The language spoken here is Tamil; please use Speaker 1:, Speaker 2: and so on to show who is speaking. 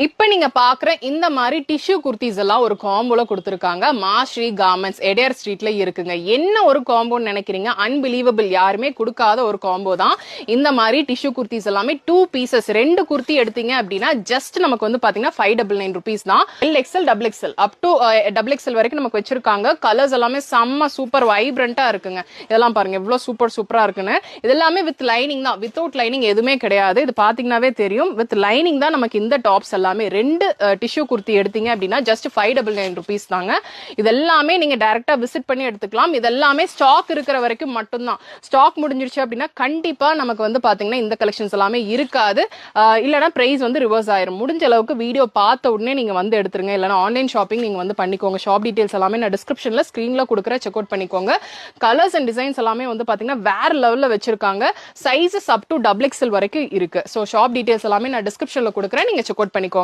Speaker 1: இப்ப நீங்க பாக்குற இந்த மாதிரி டிஷ்யூ குர்த்திஸ் எல்லாம் ஒரு காம்போல கொடுத்திருக்காங்க. மாஸ்ரீ கார்மெண்ட்ஸ் எடேர் ஸ்ட்ரீட்ல இருக்குங்க. என்ன ஒரு காம்போன்னு நினைக்கிறீங்க? அன்பிலீவபிள், யாருமே கொடுக்காத ஒரு காம்போ தான் இந்த மாதிரி டிஷ்யூ குர்த்திஸ் எல்லாமே. 2 பீசஸ் 2 குர்த்தி எடுத்தீங்க அப்படின்னா ஜஸ்ட் நமக்கு வந்து பாத்தீங்கன்னா 599 rupees தான். XL double XL up to double XL வரைக்கும் நமக்கு வச்சிருக்காங்க. கலர்ஸ் எல்லாமே செம்ம சூப்பர் வைப்ரண்டா இருக்குங்க. இதெல்லாம் பாருங்க எவ்வளவு சூப்பரா இருக்குன்னு. இதெல்லாமே வித் லைனிங் தான், வித்தவுட் லைனிங் எதுவுமே கிடையாது. இது பாத்தீங்கன்னாவே தெரியும். வித் லைனிங் தான் நமக்கு இந்த டாப்ஸ் எல்லாமே. 2 டிஷ்யூ குர்த்தி எடுத்தீங்க அப்படின்னா ஜஸ்ட் 599 rupees தாங்க. இதெல்லாமே நீங்க டைரக்டா விசிட் பண்ணி எடுத்துக்கலாம். இதெல்லாமே ஸ்டாக் இருக்கிற வரைக்கும் மட்டும்தான். ஸ்டாக் முடிஞ்சிருச்சு அப்படின்னா கண்டிப்பா நமக்கு வந்து பாத்தீங்கன்னா இந்த கலெக்ஷன்ஸ் எல்லாமே இருக்காது. இல்லனா பிரைஸ் வந்து ரிவர்ஸ் ஆயிரும். முடிஞ்ச அளவுக்கு வீடியோ பார்த்த உடனே நீங்க வந்து எடுத்துருங்க. இல்லனா ஆன்லைன் ஷாப்பிங் நீங்க வந்து பண்ணிக்கோங்க. ஷாப் டீடைல்ஸ் எல்லாமே நான் டிஸ்கிரிப்ஷன்ல ஸ்கிரீன்ல கொடுக்குற செக் அவுட் பண்ணிக்கோங்க. கலர்ஸ் அண்ட் டிசைன்ஸ் எல்லாமே வந்து பாத்தீங்கன்னா வேற லெவல்ல வச்சிருக்காங்க. Sizes up to double XL வரைக்கும் இருக்கு. ஸோ ஷாப் டீடைல்ஸ் எல்லாமே நான் டிஸ்கிரிப்ஷன்ல கொடுக்குறேன். நீங்க செக் அவுட் பண்ணிக்கோங்க.